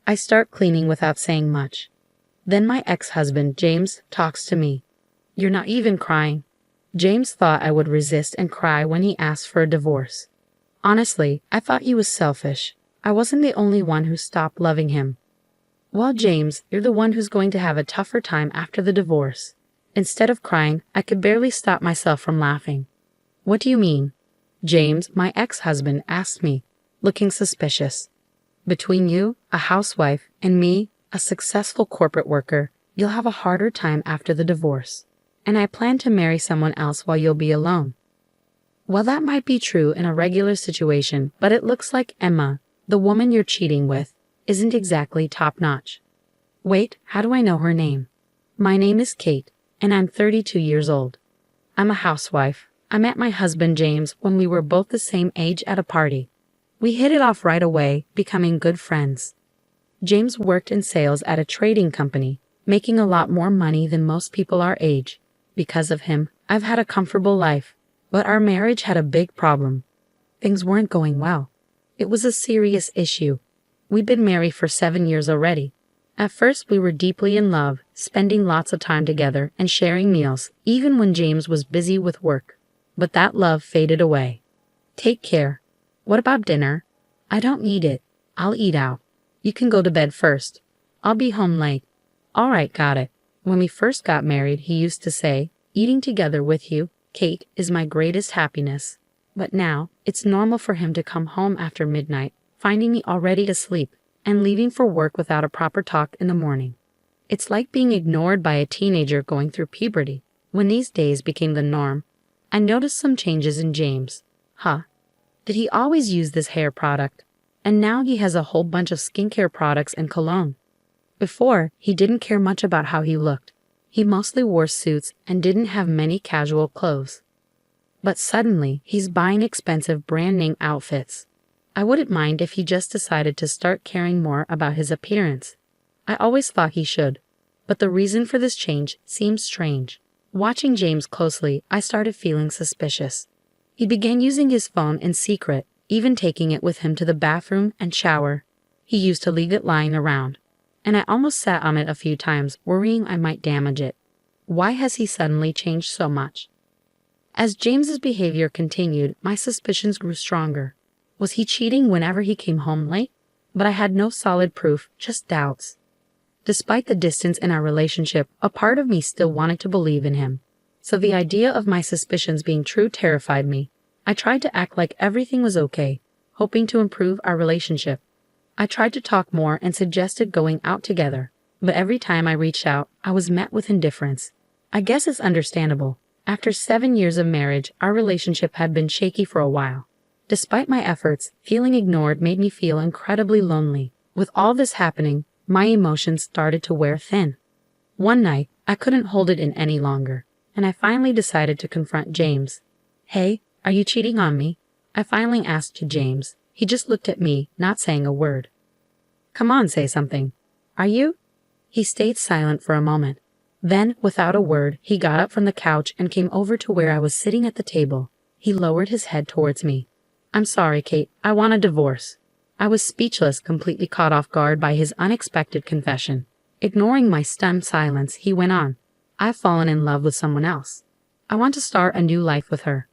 I start cleaning without saying much. Then my ex-husband, James, talks to me. You're not even crying. James thought I would resist and cry when he asked for a divorce. Honestly, I thought he was selfish. I wasn't the only one who stopped loving him. Well, James, you're the one who's going to have a tougher time after the divorce. Instead of crying, I could barely stop myself from laughing. What do you mean? James, my ex-husband, asked me, looking suspicious. Between you, a housewife, and me, a successful corporate worker, you'll have a harder time after the divorce. And I plan to marry someone else while you'll be alone. Well, that might be true in a regular situation, but it looks like Emma, the woman you're cheating with, isn't exactly top-notch. Wait, how do I know her name? My name is Kate, and I'm 32 years old. I'm a housewife. I met my husband James when we were both the same age at a party. We hit it off right away, becoming good friends. James worked in sales at a trading company, making a lot more money than most people our age. Because of him, I've had a comfortable life, but our marriage had a big problem. Things weren't going well. It was a serious issue. We'd been married for 7 years already. At first, we were deeply in love, spending lots of time together and sharing meals, even when James was busy with work. But that love faded away. Take care. What about dinner? I don't need it. I'll eat out. You can go to bed first. I'll be home late. All right, got it. When we first got married, he used to say, eating together with you, Kate, is my greatest happiness. But now, it's normal for him to come home after midnight, finding me already asleep, and leaving for work without a proper talk in the morning. It's like being ignored by a teenager going through puberty. When these days became the norm, I noticed some changes in James. Did he always use this hair product? And now he has a whole bunch of skincare products and cologne. Before, he didn't care much about how he looked. He mostly wore suits and didn't have many casual clothes. But suddenly, he's buying expensive brand-name outfits. I wouldn't mind if he just decided to start caring more about his appearance. I always thought he should, but the reason for this change seems strange. Watching James closely, I started feeling suspicious. He began using his phone in secret, even taking it with him to the bathroom and shower. He used to leave it lying around, and I almost sat on it a few times, worrying I might damage it. Why has he suddenly changed so much? As James's behavior continued, my suspicions grew stronger. Was he cheating whenever he came home late? But I had no solid proof, just doubts. Despite the distance in our relationship, a part of me still wanted to believe in him. So the idea of my suspicions being true terrified me. I tried to act like everything was okay, hoping to improve our relationship. I tried to talk more and suggested going out together, but every time I reached out, I was met with indifference. I guess it's understandable. After 7 years of marriage, our relationship had been shaky for a while. Despite my efforts, feeling ignored made me feel incredibly lonely. With all this happening, my emotions started to wear thin. One night, I couldn't hold it in any longer, and I finally decided to confront James. Hey, are you cheating on me? I finally asked James. He just looked at me, not saying a word. Come on, say something. Are you? He stayed silent for a moment. Then, without a word, he got up from the couch and came over to where I was sitting at the table. He lowered his head towards me. I'm sorry, Kate. I want a divorce. I was speechless, completely caught off guard by his unexpected confession. Ignoring my stunned silence, he went on. I've fallen in love with someone else. I want to start a new life with her.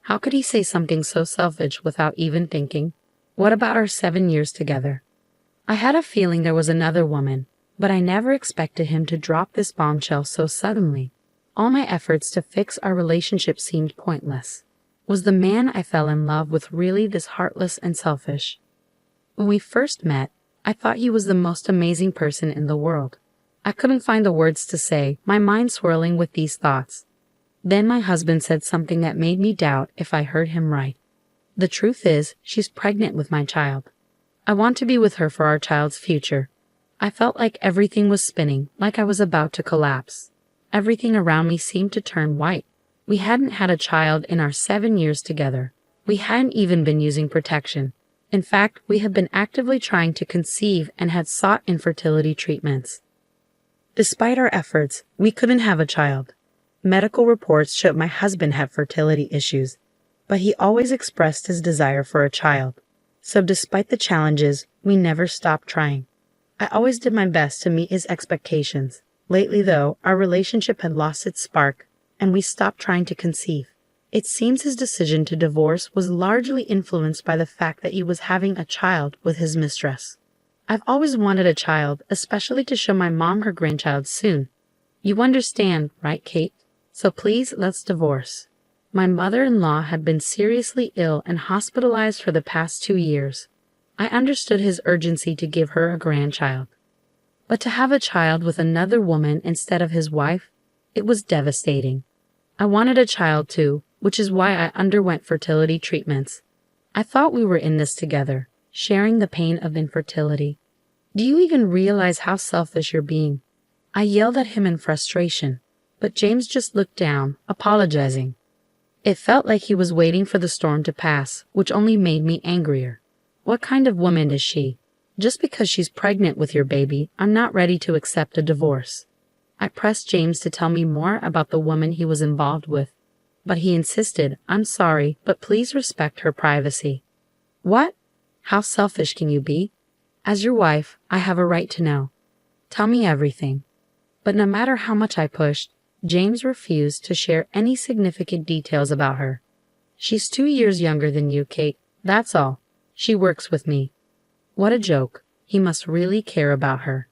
How could he say something so selfish without even thinking? What about our 7 years together? I had a feeling there was another woman, but I never expected him to drop this bombshell so suddenly. All my efforts to fix our relationship seemed pointless. Was the man I fell in love with really this heartless and selfish? When we first met, I thought he was the most amazing person in the world. I couldn't find the words to say, my mind swirling with these thoughts. Then my husband said something that made me doubt if I heard him right. The truth is, she's pregnant with my child. I want to be with her for our child's future. I felt like everything was spinning, like I was about to collapse. Everything around me seemed to turn white. We hadn't had a child in our 7 years together. We hadn't even been using protection. In fact, we had been actively trying to conceive and had sought infertility treatments. Despite our efforts, we couldn't have a child. Medical reports showed my husband had fertility issues, but he always expressed his desire for a child. So despite the challenges, we never stopped trying. I always did my best to meet his expectations. Lately, though, our relationship had lost its spark, and we stopped trying to conceive. It seems his decision to divorce was largely influenced by the fact that he was having a child with his mistress. I've always wanted a child, especially to show my mom her grandchild soon. You understand, right, Kate? So please, let's divorce. My mother-in-law had been seriously ill and hospitalized for the past 2 years. I understood his urgency to give her a grandchild. But to have a child with another woman instead of his wife, it was devastating. I wanted a child too, which is why I underwent fertility treatments. I thought we were in this together, sharing the pain of infertility. Do you even realize how selfish you're being? I yelled at him in frustration, but James just looked down, apologizing. It felt like he was waiting for the storm to pass, which only made me angrier. What kind of woman is she? Just because she's pregnant with your baby, I'm not ready to accept a divorce. I pressed James to tell me more about the woman he was involved with, but he insisted, I'm sorry, but please respect her privacy. What? How selfish can you be? As your wife, I have a right to know. Tell me everything. But no matter how much I pushed, James refused to share any significant details about her. She's 2 years younger than you, Kate. That's all. She works with me. What a joke. He must really care about her.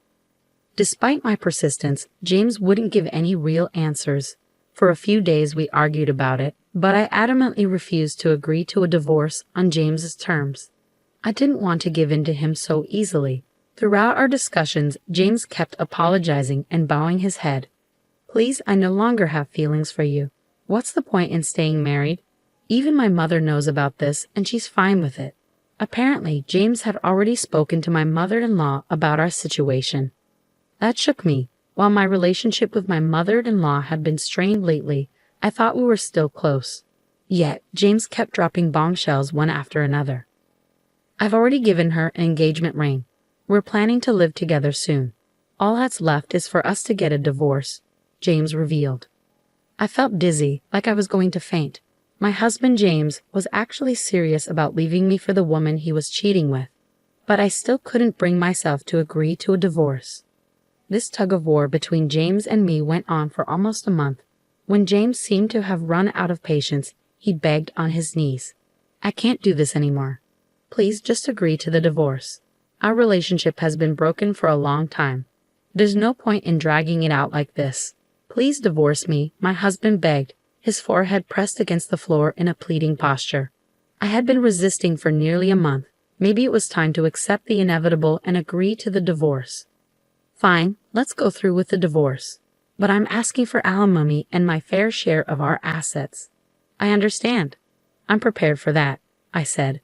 Despite my persistence, James wouldn't give any real answers. For a few days we argued about it, but I adamantly refused to agree to a divorce on James's terms. I didn't want to give in to him so easily. Throughout our discussions, James kept apologizing and bowing his head. Please, I no longer have feelings for you. What's the point in staying married? Even my mother knows about this, and she's fine with it. Apparently, James had already spoken to my mother-in-law about our situation. That shook me. While my relationship with my mother-in-law had been strained lately, I thought we were still close. Yet, James kept dropping bombshells one after another. I've already given her an engagement ring. We're planning to live together soon. All that's left is for us to get a divorce, James revealed. I felt dizzy, like I was going to faint. My husband James was actually serious about leaving me for the woman he was cheating with, but I still couldn't bring myself to agree to a divorce. This tug-of-war between James and me went on for almost a month. When James seemed to have run out of patience, he begged on his knees. I can't do this anymore. Please just agree to the divorce. Our relationship has been broken for a long time. There's no point in dragging it out like this. Please divorce me, my husband begged, his forehead pressed against the floor in a pleading posture. I had been resisting for nearly a month. Maybe it was time to accept the inevitable and agree to the divorce. Fine, let's go through with the divorce. But I'm asking for alimony and my fair share of our assets. I understand. I'm prepared for that, I said.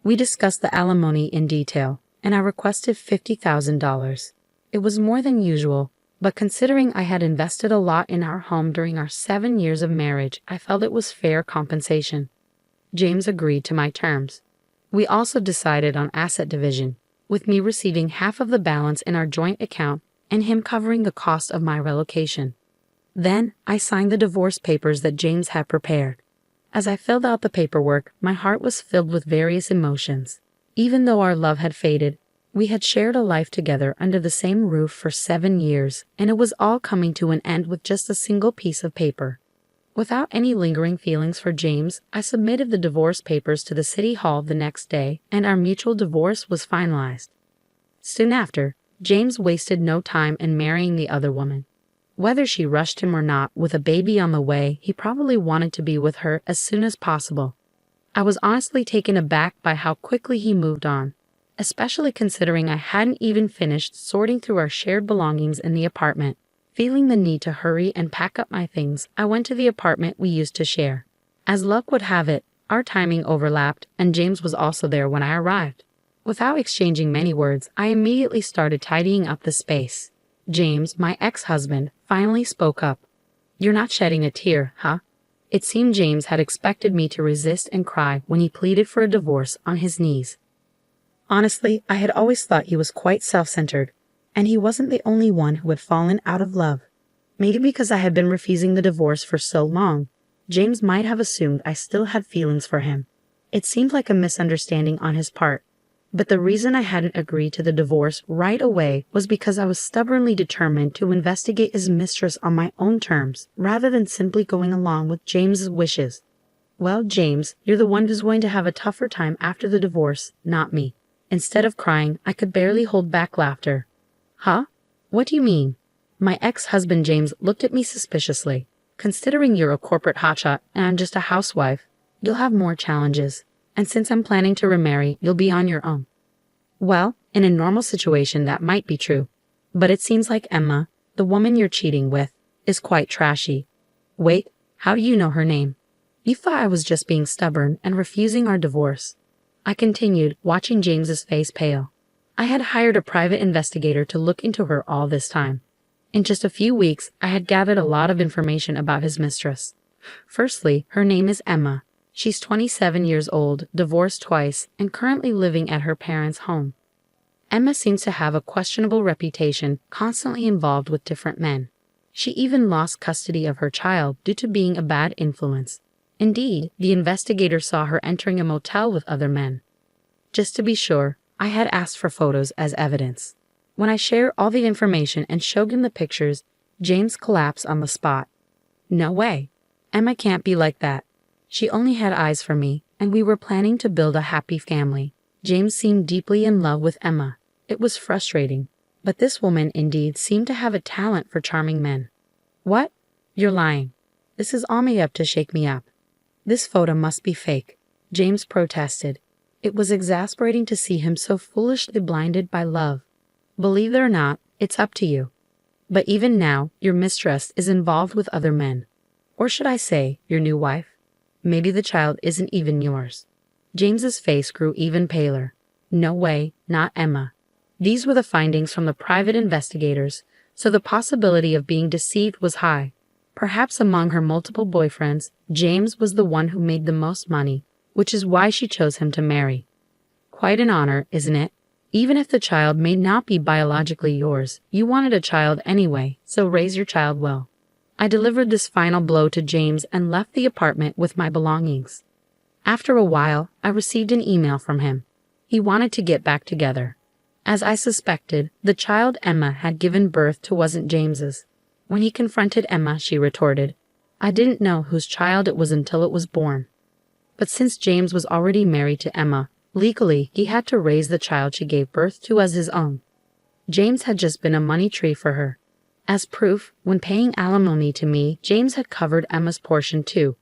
We discussed the alimony in detail, and I requested $50,000. It was more than usual, but considering I had invested a lot in our home during our 7 years of marriage, I felt it was fair compensation. James agreed to my terms. We also decided on asset division, with me receiving half of the balance in our joint account and him covering the cost of my relocation. Then, I signed the divorce papers that James had prepared. As I filled out the paperwork, my heart was filled with various emotions. Even though our love had faded, we had shared a life together under the same roof for 7 years, and it was all coming to an end with just a single piece of paper. Without any lingering feelings for James, I submitted the divorce papers to the city hall the next day, and our mutual divorce was finalized. Soon after, James wasted no time in marrying the other woman. Whether she rushed him or not, with a baby on the way, he probably wanted to be with her as soon as possible. I was honestly taken aback by how quickly he moved on, especially considering I hadn't even finished sorting through our shared belongings in the apartment. Feeling the need to hurry and pack up my things, I went to the apartment we used to share. As luck would have it, our timing overlapped, and James was also there when I arrived. Without exchanging many words, I immediately started tidying up the space. James, my ex-husband, finally spoke up. "You're not shedding a tear, huh?" It seemed James had expected me to resist and cry when he pleaded for a divorce on his knees. Honestly, I had always thought he was quite self-centered, and he wasn't the only one who had fallen out of love. Maybe because I had been refusing the divorce for so long, James might have assumed I still had feelings for him. It seemed like a misunderstanding on his part. But the reason I hadn't agreed to the divorce right away was because I was stubbornly determined to investigate his mistress on my own terms, rather than simply going along with James's wishes. Well, James, you're the one who's going to have a tougher time after the divorce, not me. Instead of crying, I could barely hold back laughter. Huh? What do you mean? My ex-husband James looked at me suspiciously. Considering you're a corporate hotshot and I'm just a housewife, you'll have more challenges. And since I'm planning to remarry, you'll be on your own. Well, in a normal situation that might be true. But it seems like Emma, the woman you're cheating with, is quite trashy. Wait, how do you know her name? You thought I was just being stubborn and refusing our divorce. I continued, watching James's face pale. I had hired a private investigator to look into her all this time. In just a few weeks, I had gathered a lot of information about his mistress. Firstly, her name is Emma. She's 27 years old, divorced twice, and currently living at her parents' home. Emma seems to have a questionable reputation, constantly involved with different men. She even lost custody of her child due to being a bad influence. Indeed, the investigator saw her entering a motel with other men. Just to be sure, I had asked for photos as evidence. When I shared all the information and showed him the pictures, James collapsed on the spot. No way. Emma can't be like that. She only had eyes for me, and we were planning to build a happy family. James seemed deeply in love with Emma. It was frustrating. But this woman indeed seemed to have a talent for charming men. What? You're lying. This is all made up to shake me up. This photo must be fake, James protested. It was exasperating to see him so foolishly blinded by love. Believe it or not, it's up to you. But even now, your mistress is involved with other men. Or should I say, your new wife? Maybe the child isn't even yours. James's face grew even paler. No way, not Emma. These were the findings from the private investigators, so the possibility of being deceived was high. Perhaps among her multiple boyfriends, James was the one who made the most money, which is why she chose him to marry. Quite an honor, isn't it? Even if the child may not be biologically yours, you wanted a child anyway, so raise your child well. I delivered this final blow to James and left the apartment with my belongings. After a while, I received an email from him. He wanted to get back together. As I suspected, the child Emma had given birth to wasn't James's. When he confronted Emma, she retorted, "I didn't know whose child it was until it was born." But since James was already married to Emma, legally he had to raise the child she gave birth to as his own. James had just been a money tree for her. As proof, when paying alimony to me, James had covered Emma's portion too.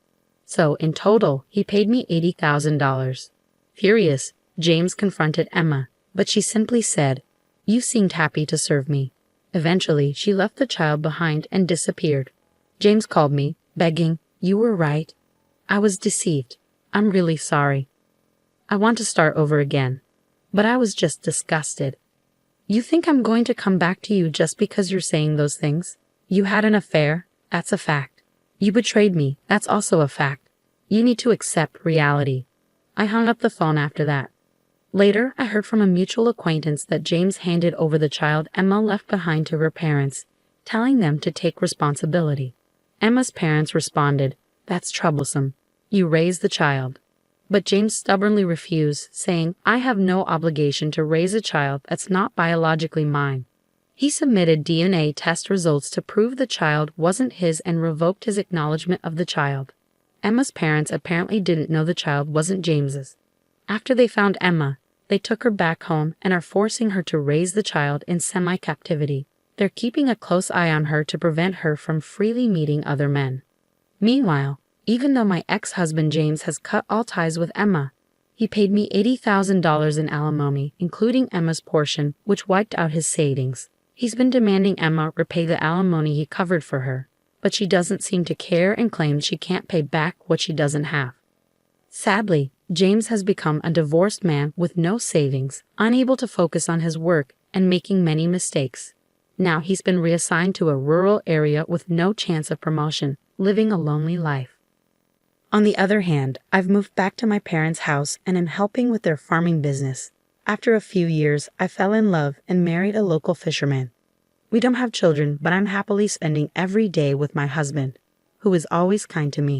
So, in total, he paid me $80,000. Furious, James confronted Emma, but she simply said, "You seemed happy to serve me." Eventually, she left the child behind and disappeared. James called me, begging, "You were right. I was deceived. I'm really sorry. I want to start over again." But I was just disgusted. You think I'm going to come back to you just because you're saying those things? You had an affair, that's a fact. You betrayed me, that's also a fact. You need to accept reality. I hung up the phone after that. Later, I heard from a mutual acquaintance that James handed over the child Emma left behind to her parents, telling them to take responsibility. Emma's parents responded, "That's troublesome. You raised the child." But James stubbornly refused, saying, "I have no obligation to raise a child that's not biologically mine." He submitted DNA test results to prove the child wasn't his and revoked his acknowledgement of the child. Emma's parents apparently didn't know the child wasn't James's. After they found Emma, they took her back home and are forcing her to raise the child in semi-captivity. They're keeping a close eye on her to prevent her from freely meeting other men. Meanwhile, even though my ex-husband James has cut all ties with Emma, he paid me $80,000 in alimony, including Emma's portion, which wiped out his savings. He's been demanding Emma repay the alimony he covered for her, but she doesn't seem to care and claims she can't pay back what she doesn't have. Sadly, James has become a divorced man with no savings, unable to focus on his work, and making many mistakes. Now he's been reassigned to a rural area with no chance of promotion, living a lonely life. On the other hand, I've moved back to my parents' house and am helping with their farming business. After a few years, I fell in love and married a local fisherman. We don't have children, but I'm happily spending every day with my husband, who is always kind to me.